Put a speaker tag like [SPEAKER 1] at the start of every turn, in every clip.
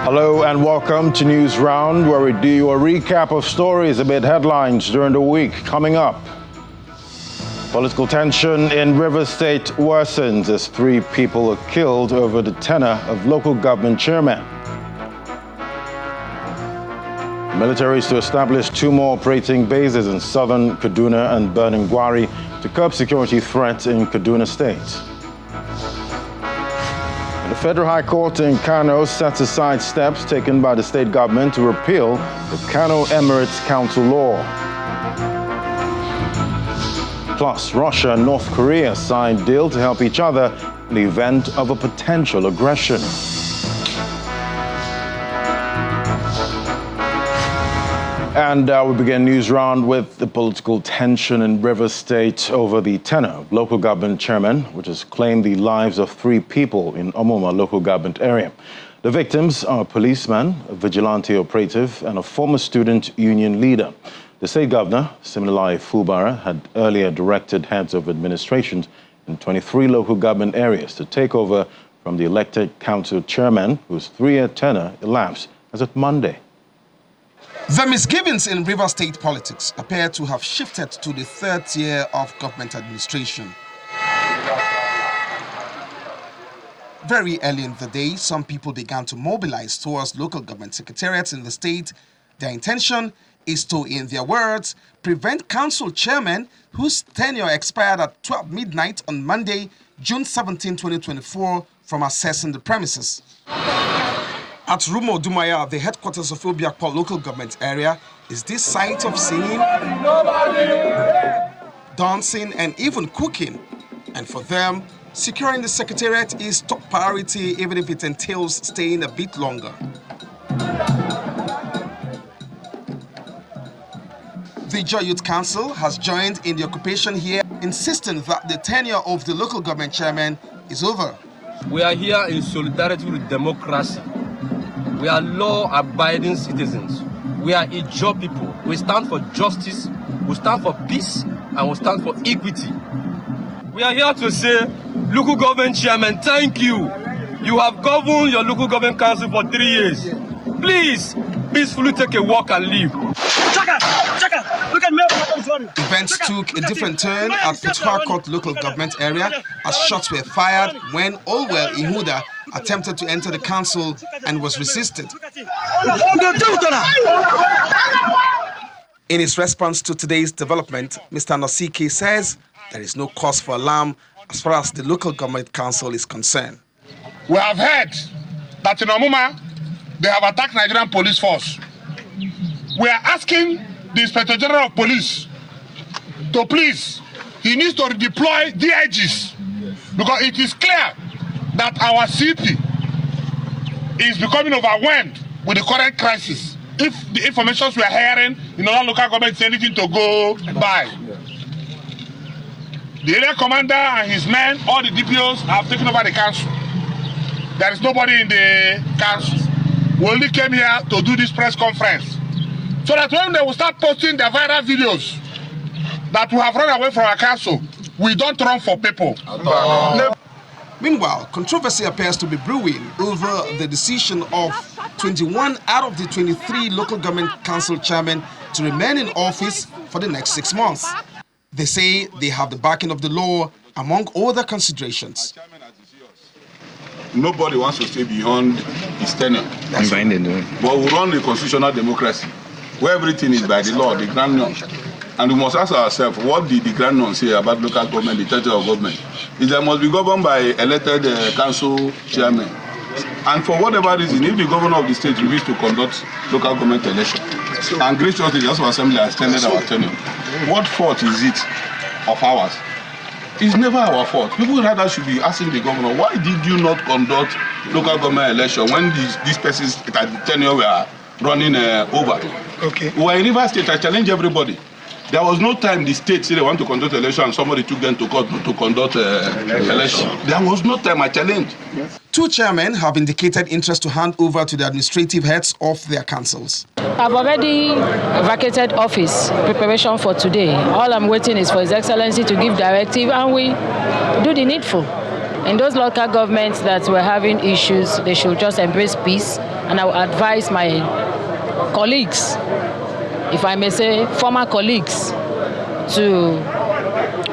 [SPEAKER 1] Hello and welcome to News Round, where we do you a recap of stories amid headlines during the week. Coming up, political tension in Rivers State worsens as 3 people are killed over the tenure of local government chairman. Military is to establish 2 more operating bases in southern Kaduna and Birnin Gwari to curb security threats in Kaduna State. The Federal High Court in Kano sets aside steps taken by the state government to repeal the Kano Emirates Council law. Plus, Russia and North Korea signed deal to help each other in the event of a potential aggression. And we begin News Round with the political tension in Rivers State over the tenure of local government chairman, which has claimed the lives of 3 people in Omoma local government area. The victims are a policeman, a vigilante operative, and a former student union leader. The state governor, Siminalayi Fubara, had earlier directed heads of administrations in 23 local government areas to take over from the elected council chairman, whose 3-year tenure elapsed as of Monday.
[SPEAKER 2] The misgivings in Rivers State politics appear to have shifted to the 3rd year of government administration. Very early in the day, some people began to mobilize towards local government secretariats in the state. Their intention is to, in their words, prevent council chairmen whose tenure expired at 12 midnight on Monday, June 17, 2024, from accessing the premises. At Rumo Dumaya, the headquarters of Obiakpo local government area, is this site of singing, dancing, and even cooking. And for them, securing the secretariat is top priority, even if it entails staying a bit longer. The Joy Youth Council has joined in the occupation here, insisting that the tenure of the local government chairman is over.
[SPEAKER 3] We are here in solidarity with democracy. We are law-abiding citizens. We are Ijaw people. We stand for justice, we stand for peace, and we stand for equity. We are here to say, local government chairman, thank you. You have governed your local government council for 3 years. Please, peacefully take a walk and leave.
[SPEAKER 2] Events took a different turn at Port Court local government area as shots were fired when Olwell Ihuda attempted to enter the council and was resisted. In his response to today's development, Mr. Nosike says there is no cause for alarm as far as the local government council is concerned.
[SPEAKER 4] We have heard that in Omuma, they have attacked Nigerian police force. We are asking the Inspector General of Police to please, he needs to redeploy DIGs because it is clear that our city is becoming overwhelmed with the current crisis. If the information we are hearing in other local governments is anything to go by, the area commander and his men, all the DPOs have taken over the council. There is nobody in the council. We only came here to do this press conference so that when they will start posting their viral videos that we have run away from our council, we don't run for people.
[SPEAKER 2] Meanwhile, controversy appears to be brewing over the decision of 21 out of the 23 local government council chairmen to remain in office for the next 6 months. They say they have the backing of the law, among other considerations.
[SPEAKER 5] Nobody wants to stay beyond his tenure. But we run a constitutional democracy where everything is by the law, the grand norm. And we must ask ourselves, what did the grand norm say about local government, the charter of government? Is that must be governed by elected council chairman. And for whatever reason, if the governor of the state refuses to conduct local government election, and graciously the House of Assembly has extended our tenure, what fault is it of ours? It's never our fault. People rather should be asking the governor, why did you not conduct local government election when these persons at the tenure were running over? Okay. We were in River State, I challenge everybody. There was no time the state said they want to conduct election and somebody took them to court to conduct election. There was no time, I challenge.
[SPEAKER 2] Yes. 2 chairmen have indicated interest to hand over to the administrative heads of their councils.
[SPEAKER 6] I've already vacated office, preparation for today. All I'm waiting is for His Excellency to give directive and we do the needful. In those local governments that were having issues, they should just embrace peace. And I would advise my colleagues, if I may say former colleagues, to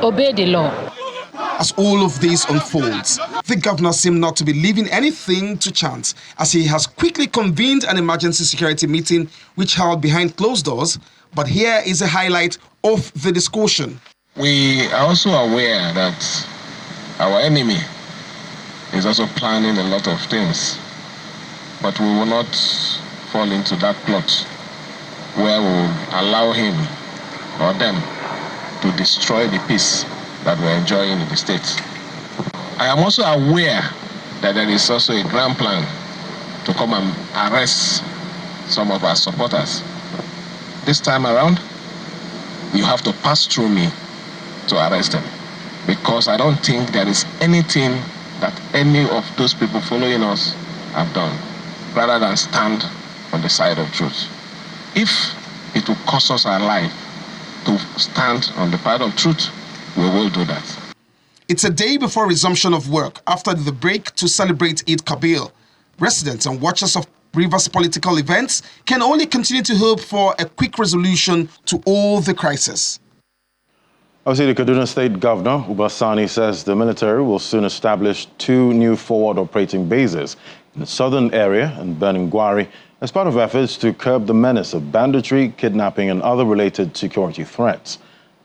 [SPEAKER 6] obey the law.
[SPEAKER 2] As all of this unfolds, the governor seemed not to be leaving anything to chance, as he has quickly convened an emergency security meeting which held behind closed doors. But here is a highlight of the discussion.
[SPEAKER 7] We are also aware that our enemy is also planning a lot of things, but we will not fall into that plot where we will allow him or them to destroy the peace that we're enjoying in the state. I am also aware that there is also a grand plan to come and arrest some of our supporters. This time around, you have to pass through me to arrest them, because I don't think there is anything that any of those people following us have done rather than stand on the side of truth. If it will cost us our life to stand on the side of truth, we will do that.
[SPEAKER 2] It's a day before resumption of work after the break to celebrate Eid Kabir. Residents and watchers of Rivers political events can only continue to hope for a quick resolution to all the crisis.
[SPEAKER 1] Obviously, the Kaduna State Governor, Uba Sani, says the military will soon establish 2 new forward operating bases in the southern area and Beningwari as part of efforts to curb the menace of banditry, kidnapping and other related security threats.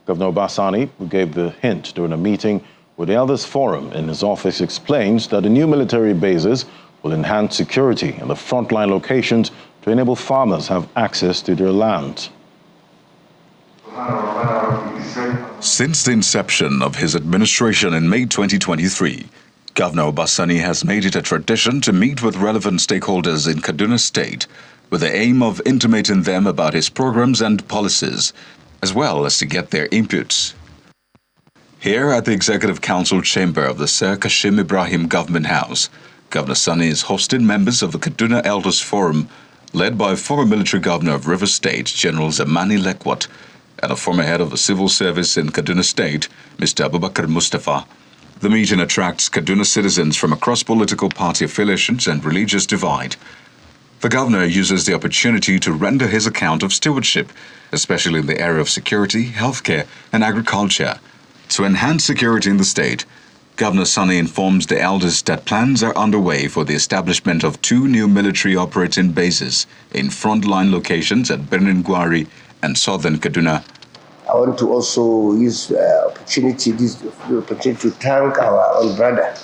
[SPEAKER 1] Governor Uba Sani, who gave the hint during a meeting with the Elders Forum in his office, explains that the new military bases will enhance security in the frontline locations to enable farmers have access to their land.
[SPEAKER 8] Since the inception of his administration in May 2023, Governor Uba Sani has made it a tradition to meet with relevant stakeholders in Kaduna State with the aim of intimating them about his programs and policies, as well as to get their inputs. Here at the Executive Council chamber of the Sir Kashim Ibrahim Government House, Governor Sani is hosting members of the Kaduna Elders Forum, led by former military governor of Rivers State, General Zamani Lekwat, and a former head of the civil service in Kaduna State, Mr. Abubakar Mustafa. The meeting attracts Kaduna citizens from across political party affiliations and religious divide. The governor uses the opportunity to render his account of stewardship, especially in the area of security, healthcare, and agriculture. To enhance security in the state, Governor Sani informs the elders that plans are underway for the establishment of 2 new military operating bases in frontline locations at Beningwari and southern Kaduna.
[SPEAKER 9] I want to also use the opportunity to thank our own brother,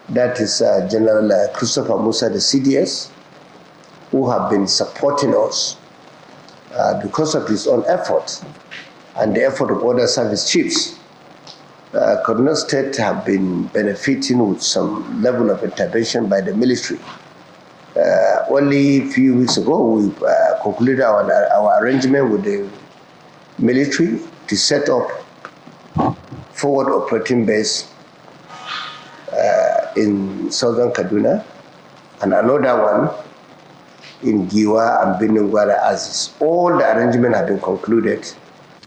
[SPEAKER 9] that is General Christopher Musa, the CDS, who have been supporting us because of his own effort and the effort of other service chiefs. Kaduna State have been benefiting with some level of intervention by the military. Only a few weeks ago, we concluded our arrangement with the military to set up forward operating base in southern Kaduna and another one in Giwa and Beningwara Aziz. All the arrangements have been concluded.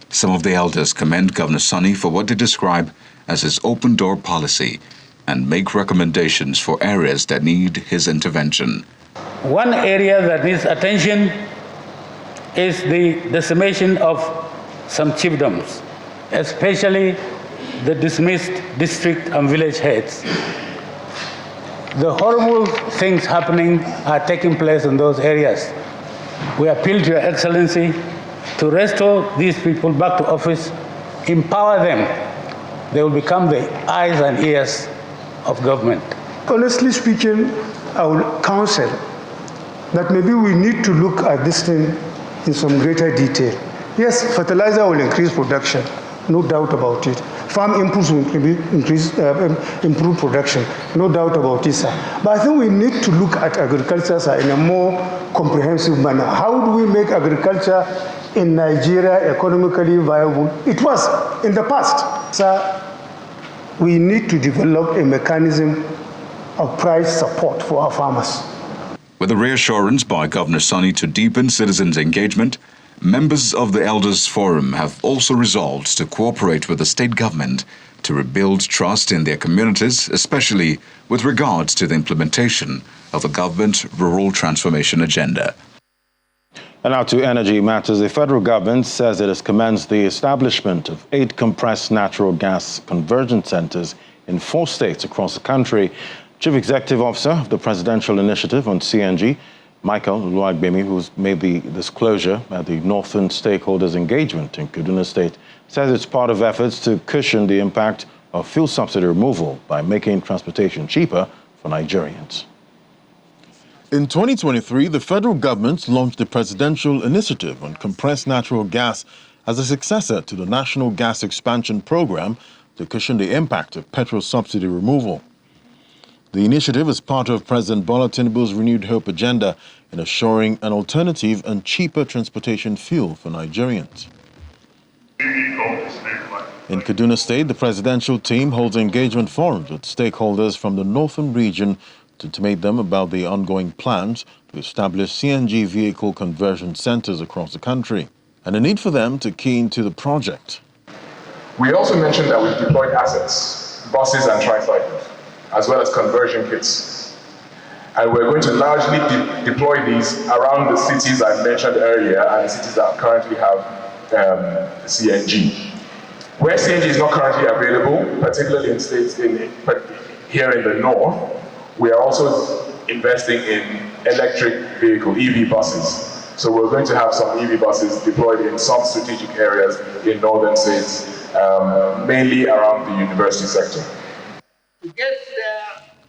[SPEAKER 8] Some of the elders commend Governor Sani for what they describe as his open-door policy and make recommendations for areas that need his intervention.
[SPEAKER 10] One area that needs attention is the decimation of some chiefdoms, especially the dismissed district and village heads. The horrible things happening are taking place in those areas. We appeal to Your Excellency to restore these people back to office, empower them. They will become the eyes and ears of government.
[SPEAKER 11] Honestly speaking, I would counsel that maybe we need to look at this thing in some greater detail. Yes, fertilizer will increase production, no doubt about it. Farm inputs will improve production, no doubt about it, sir. But I think we need to look at agriculture, sir, in a more comprehensive manner. How do we make agriculture in Nigeria economically viable? It was in the past. Sir, we need to develop a mechanism of price support for our farmers.
[SPEAKER 8] With a reassurance by Governor Sani to deepen citizens' engagement, members of the Elders Forum have also resolved to cooperate with the state government to rebuild trust in their communities, especially with regards to the implementation of the government rural transformation agenda.
[SPEAKER 1] And now to energy matters. The federal government says it has commenced the establishment of 8 compressed natural gas conversion centers in 4 states across the country. Chief Executive Officer of the Presidential Initiative on CNG, Michael Oluwagbemi, who's made the disclosure at the Northern Stakeholders Engagement in Kaduna State, says it's part of efforts to cushion the impact of fuel subsidy removal by making transportation cheaper for Nigerians.
[SPEAKER 12] In 2023, the federal government launched the Presidential Initiative on Compressed Natural Gas as a successor to the National Gas Expansion Program to cushion the impact of petrol subsidy removal. The initiative is part of President Bola Tinubu's renewed hope agenda in assuring an alternative and cheaper transportation fuel for Nigerians. In Kaduna State, the presidential team holds engagement forums with stakeholders from the northern region to intimate them about the ongoing plans to establish CNG vehicle conversion centers across the country and the need for them to key into the project.
[SPEAKER 13] We also mentioned that we've deployed assets, buses and tricycles, as well as conversion kits. And we're going to largely deploy these around the cities I mentioned earlier and the cities that currently have CNG. Where CNG is not currently available, particularly in states here in the north, we are also investing in electric vehicle, EV buses. So we're going to have some EV buses deployed in some strategic areas in northern states, mainly around the university sector.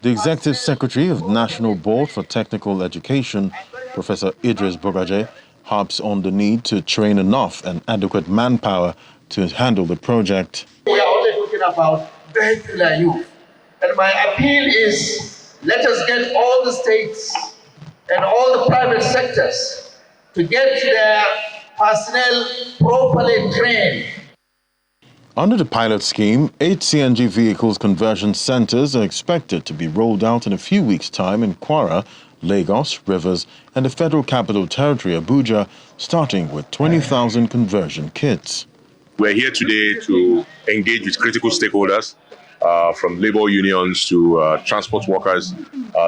[SPEAKER 12] The Executive Secretary of the National Board for Technical Education, Professor Idris Bogaje, harps on the need to train enough and adequate manpower to handle the project.
[SPEAKER 14] We are only talking about vehicular youth. And my appeal is, let us get all the states and all the private sectors to get their personnel properly trained.
[SPEAKER 12] Under the pilot scheme, 8 CNG vehicles conversion centers are expected to be rolled out in a few weeks' time in Kwara, Lagos, Rivers, and the Federal Capital Territory, Abuja, starting with 20,000 conversion kits.
[SPEAKER 15] We're here today to engage with critical stakeholders, from labor unions to transport workers,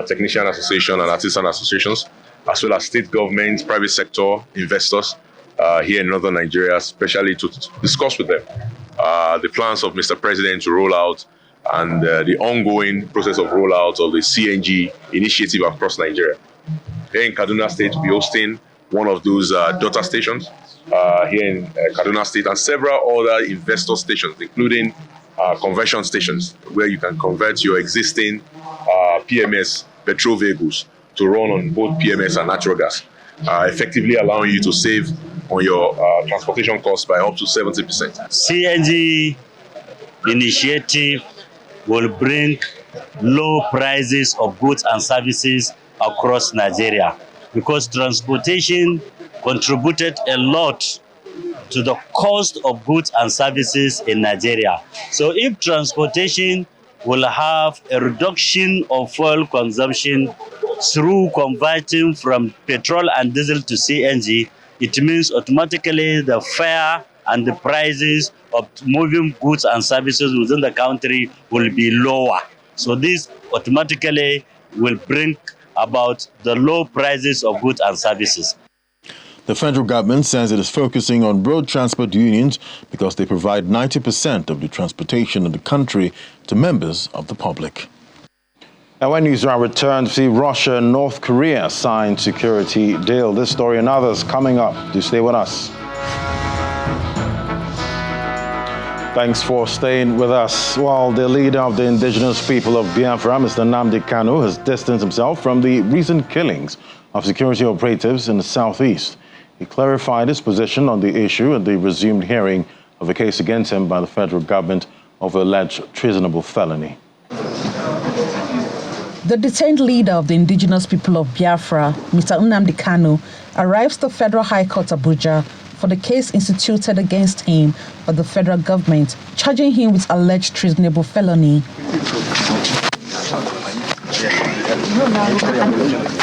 [SPEAKER 15] technician association and artisan associations, as well as state governments, private sector, investors here in northern Nigeria, especially to discuss with them the plans of Mr. President to roll out and the ongoing process of rollout of the CNG initiative across Nigeria. Here in Kaduna State, we're hosting one of those daughter stations here in Kaduna State and several other investor stations, including conversion stations where you can convert your existing PMS petrol vehicles to run on both PMS and natural gas, effectively allowing you to save on your transportation costs by up to 70%.
[SPEAKER 16] CNG initiative will bring low prices of goods and services across Nigeria because transportation contributed a lot to the cost of goods and services in Nigeria. So if transportation will have a reduction of fuel consumption through converting from petrol and diesel to CNG, it means automatically the fare and the prices of moving goods and services within the country will be lower. So this automatically will bring about the low prices of goods and services.
[SPEAKER 12] The federal government says it is focusing on road transport unions because they provide 90% of the transportation in the country to members of the public.
[SPEAKER 1] And when Newsround returns, see Russia and North Korea sign security deal. This story and others coming up. Do stay with us. Thanks for staying with us. Well, the leader of the indigenous people of Biafra, Mr. Nnamdi Kano, has distanced himself from the recent killings of security operatives in the southeast. He clarified his position on the issue at the resumed hearing of a case against him by the federal government over alleged treasonable felony.
[SPEAKER 17] The detained leader of the indigenous people of Biafra, Mr. Nnamdi Kano, arrives to Federal High Court Abuja for the case instituted against him by the federal government, charging him with alleged treasonable felony.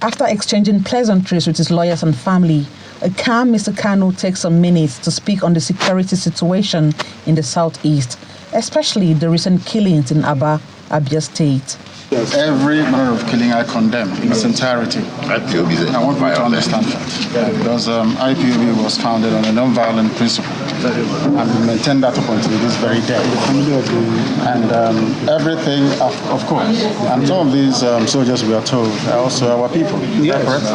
[SPEAKER 17] After exchanging pleasantries with his lawyers and family, a calm Mr. Kano takes some minutes to speak on the security situation in the southeast. especially the recent killings in Abia State.
[SPEAKER 18] Every manner of killing I condemn in its entirety. I want you to understand that. Because IPOB was founded on a non-violent principle. And we maintain that up until this very day. And everything, of course. And some of these soldiers, we are told, are also our people. Yes. Correct?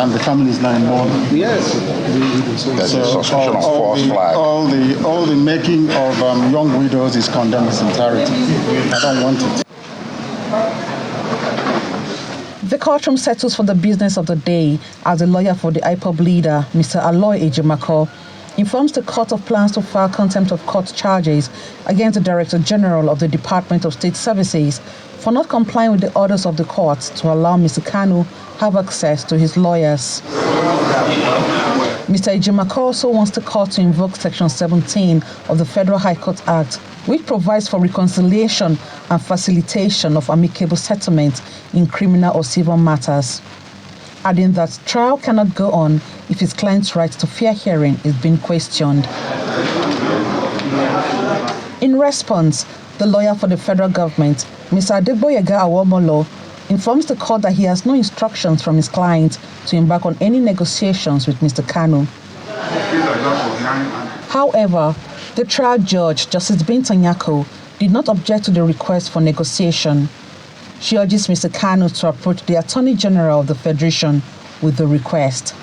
[SPEAKER 18] And the family is now in mourning. Yes. So all the making of young widows is condemned in its entirety. I don't want it.
[SPEAKER 17] The courtroom settles for the business of the day as the lawyer for the IPOB leader, Mr. Aloy Ejimako, informs the court of plans to file contempt of court charges against the Director General of the Department of State Services for not complying with the orders of the court to allow Mr. Kano have access to his lawyers. Mr. Ejimako also wants the court to invoke Section 17 of the Federal High Court Act, which provides for reconciliation and facilitation of amicable settlement in criminal or civil matters, adding that trial cannot go on if his client's right to fair hearing is being questioned. In response, the lawyer for the federal government, Mr. Adegboyega Awomolo, informs the court that he has no instructions from his client to embark on any negotiations with Mr. Kano. However, the trial judge, Justice Bintanyako, did not object to the request for negotiation. She urges Mr. Kano to approach the Attorney General of the Federation with the request.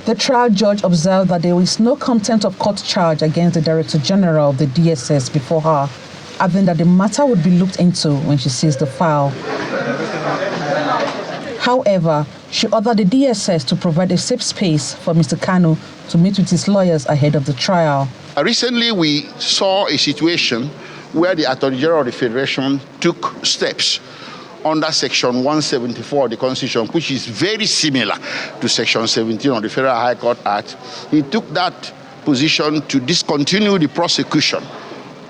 [SPEAKER 17] The trial judge observed that there is no contempt of court charge against the Director General of the DSS before her, adding that the matter would be looked into when she sees the file. However, she ordered the DSS to provide a safe space for Mr. Kano to meet with his lawyers ahead of the trial.
[SPEAKER 19] Recently, we saw a situation where the Attorney General of the Federation took steps under Section 174 of the Constitution, which is very similar to Section 17 of the Federal High Court Act. He took that position to discontinue the prosecution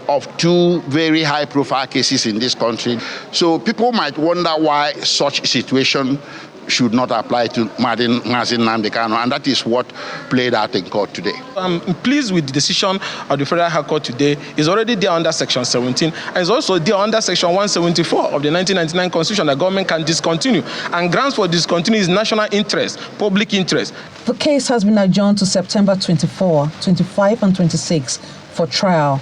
[SPEAKER 19] of two very high-profile cases in this country. So people might wonder why such a situation should not apply to Mazin Nnamdi Kano, and that is what played out in court today.
[SPEAKER 20] I'm pleased with the decision of the Federal High Court today. It's already there under Section 17, and it's also there under Section 174 of the 1999 Constitution that government can discontinue. And grounds for discontinue is national interest, public interest.
[SPEAKER 17] The case has been adjourned to September 24, 25, and 26 for trial.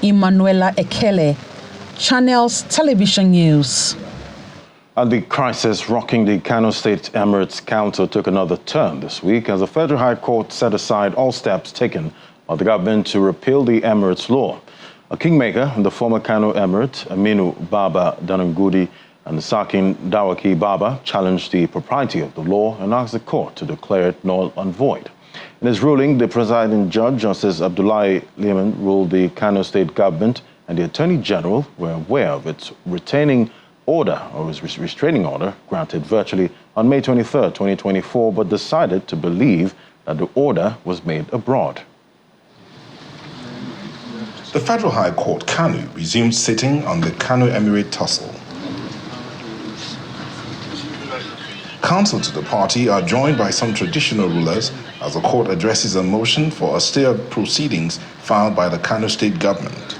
[SPEAKER 17] Emanuela Ekele, Channels Television News.
[SPEAKER 1] And the crisis rocking the Kano State Emirates Council took another turn this week as the Federal High Court set aside all steps taken by the government to repeal the Emirates law. A kingmaker in the former Kano Emirate, Aminu Baba Danangudi, and the Sakin Dawaki Baba challenged the propriety of the law and asked the court to declare it null and void. In his ruling, the presiding judge, Justice Abdullahi Liman, ruled the Kano State government and the Attorney General were aware of its retaining order, or his restraining order, granted virtually on May 23, 2024, but decided to believe that the order was made abroad.
[SPEAKER 21] The Federal High Court, Kano, resumed sitting on the Kano Emirate Tussle. Counsel to the party are joined by some traditional rulers as the court addresses a motion for austere proceedings filed by the Kano State government.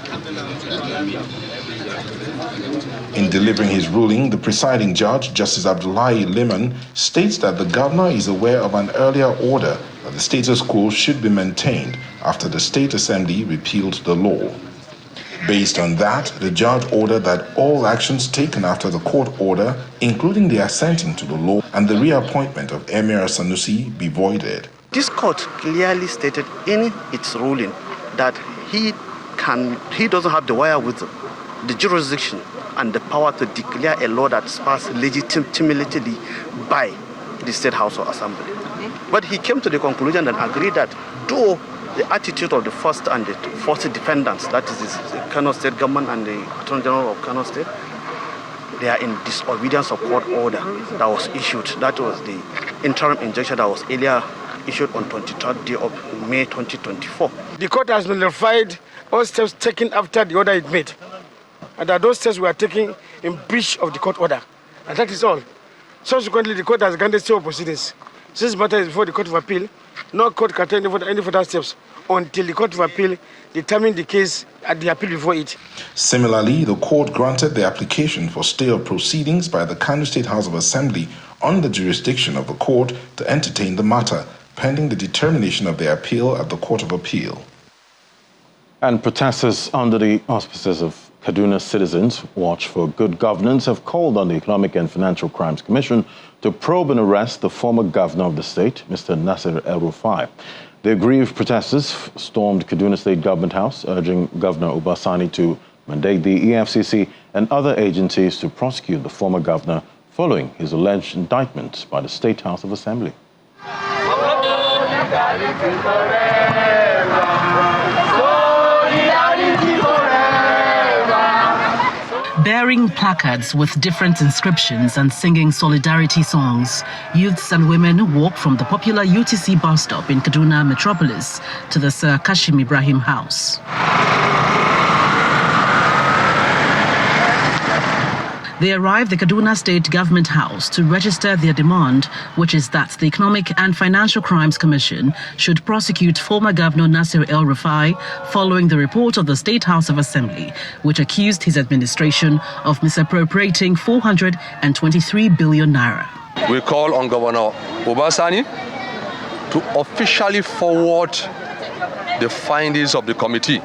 [SPEAKER 21] In delivering his ruling, the presiding judge, Justice Abdullahi Liman, states that the governor is aware of an earlier order that the status quo should be maintained after the State Assembly repealed the law. Based on that, the judge ordered that all actions taken after the court order, including the assenting to the law and the reappointment of Emir Sanusi, be voided.
[SPEAKER 22] This court clearly stated in its ruling that he doesn't have the wherewithal, the jurisdiction, and the power to declare a law that's passed legitimately by the State House of Assembly. But he came to the conclusion and agreed that though the attitude of the first and the fourth defendants, that is the Kano State government and the Attorney General of Kano State, they are in disobedience of court order that was issued. That was the interim injunction that was earlier issued on 23rd day of May 2024.
[SPEAKER 23] The court has nullified all steps taken after the order it made, and that those steps were taken in breach of the court order, and that is all. Subsequently, the court has granted stay of proceedings. Since the matter is before the Court of Appeal, no court can take any further steps until the Court of Appeal determines the case at the appeal before it.
[SPEAKER 21] Similarly, the court granted the application for stay of proceedings by the Kano State House of Assembly on the jurisdiction of the court to entertain the matter, pending the determination of the appeal at the Court of Appeal.
[SPEAKER 1] And protesters under the auspices of Kaduna Citizens Watch for Good Governance have called on the Economic and Financial Crimes Commission to probe and arrest the former governor of the state, Mr. Nasir El-Rufai. The aggrieved protesters stormed Kaduna State Government House, urging Governor Obasani to mandate the EFCC and other agencies to prosecute the former governor following his alleged indictment by the State House of Assembly.
[SPEAKER 3] Bearing placards with different inscriptions and singing solidarity songs, youths and women walk from the popular UTC bus stop in Kaduna Metropolis to the Sir Kashim Ibrahim House. They arrived at the Kaduna State Government House to register their demand, which is that the Economic and Financial Crimes Commission should prosecute former Governor Nasir El-Rufai following the report of the State House of Assembly, which accused his administration of misappropriating 423 billion naira.
[SPEAKER 4] We call on Governor Obasani to officially forward the findings of the committee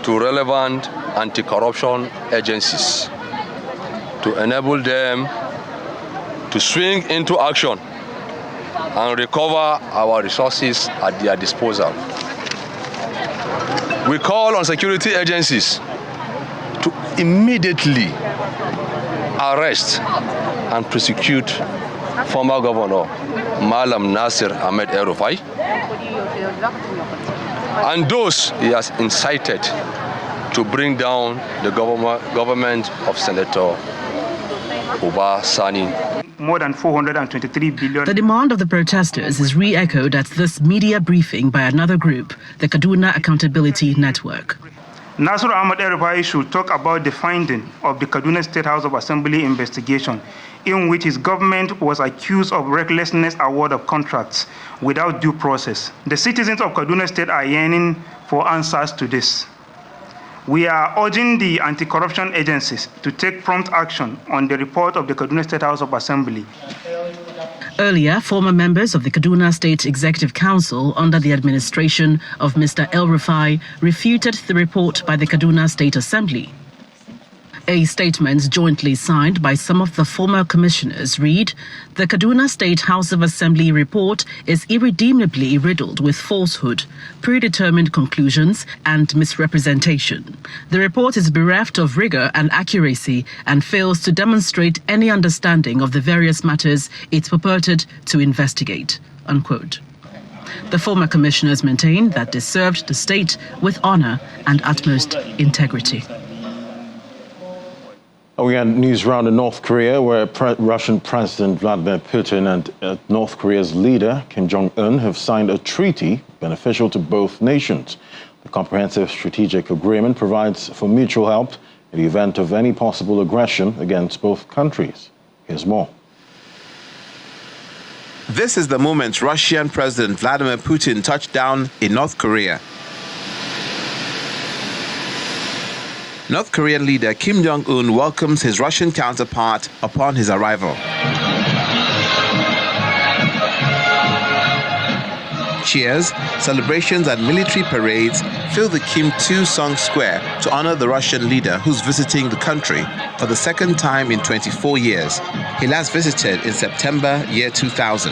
[SPEAKER 4] to relevant anti-corruption agencies, to enable them to swing into action and recover our resources at their disposal. We call on security agencies to immediately arrest and prosecute former Governor Malam Nasir Ahmed El-Rufai and those he has incited to bring down the government of Senator Obasani.
[SPEAKER 5] More than 423 billion.
[SPEAKER 3] The demand of the protesters is re-echoed at this media briefing by another group, the Kaduna Accountability Network.
[SPEAKER 5] Nasir Ahmed El-Rufai should talk about the finding of the Kaduna State House of Assembly investigation, in which his government was accused of recklessness award of contracts without due process. The citizens of Kaduna State are yearning for answers to this. We are urging the anti-corruption agencies to take prompt action on the report of the Kaduna State House of Assembly.
[SPEAKER 3] Earlier, former members of the Kaduna State Executive Council under the administration of Mr. El-Rufai refuted the report by the Kaduna State Assembly. A statement jointly signed by some of the former commissioners read, "The Kaduna State House of Assembly report is irredeemably riddled with falsehood, predetermined conclusions, and misrepresentation. The report is bereft of rigor and accuracy and fails to demonstrate any understanding of the various matters it purported to investigate." Unquote. The former commissioners maintain that they served the state with honor and utmost integrity.
[SPEAKER 1] We had news round in North Korea, where Russian President Vladimir Putin and North Korea's leader, Kim Jong-un, have signed a treaty beneficial to both nations. The comprehensive strategic agreement provides for mutual help in the event of any possible aggression against both countries. Here's more.
[SPEAKER 24] This is the moment Russian President Vladimir Putin touched down in North Korea. North Korean leader Kim Jong-un welcomes his Russian counterpart upon his arrival. Cheers, celebrations and military parades fill the Kim Il-sung Square to honor the Russian leader who's visiting the country for the second time in 24 years. He last visited in September year 2000.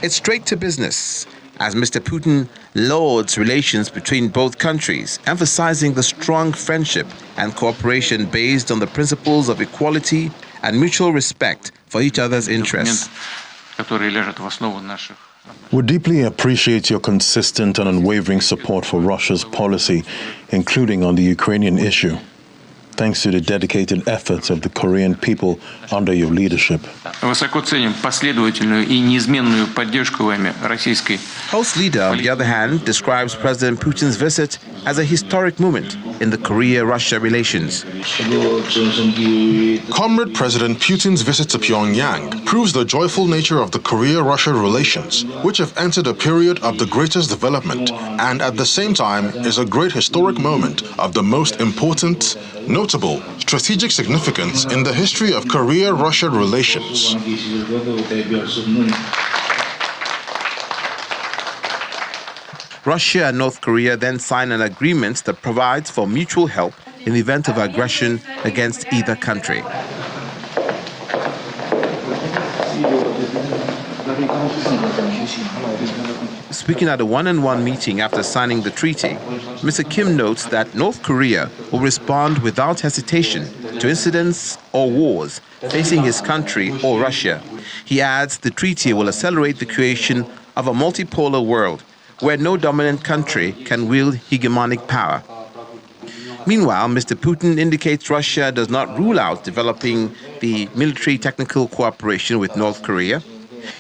[SPEAKER 24] It's straight to business, as Mr. Putin lauds relations between both countries, emphasizing the strong friendship and cooperation based on the principles of equality and mutual respect for each other's interests.
[SPEAKER 12] We deeply appreciate your consistent and unwavering support for Russia's policy, including on the Ukrainian issue. thanks to the dedicated efforts of the Korean people under your leadership.
[SPEAKER 2] Высоко ценим последовательную и неизменную поддержку вами российской.
[SPEAKER 24] Host leader, on the other hand, describes President Putin's visit as a historic moment in the Korea-Russia relations.
[SPEAKER 21] Comrade President Putin's visit to Pyongyang proves the joyful nature of the Korea-Russia relations, which have entered a period of the greatest development, and at the same time is a great historic moment of the most important, notable, strategic significance in the history of Korea-Russia relations.
[SPEAKER 24] Russia and North Korea then signed an agreement that provides for mutual help in the event of aggression against either country. Speaking at a one-on-one meeting after signing the treaty, Mr. Kim notes that North Korea will respond without hesitation to incidents or wars facing his country or Russia. He adds the treaty will accelerate the creation of a multipolar world where no dominant country can wield hegemonic power. Meanwhile, Mr. Putin indicates Russia does not rule out developing the military technical cooperation with North Korea.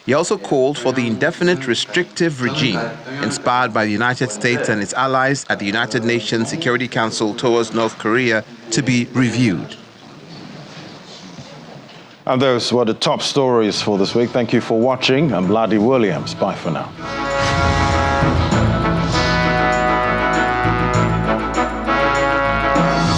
[SPEAKER 24] He also called for the indefinite restrictive regime inspired by the United States and its allies at the United Nations Security Council towards North Korea to be reviewed.
[SPEAKER 1] And those were the top stories for this week. Thank you for watching. I'm Ladi Williams. Bye for now.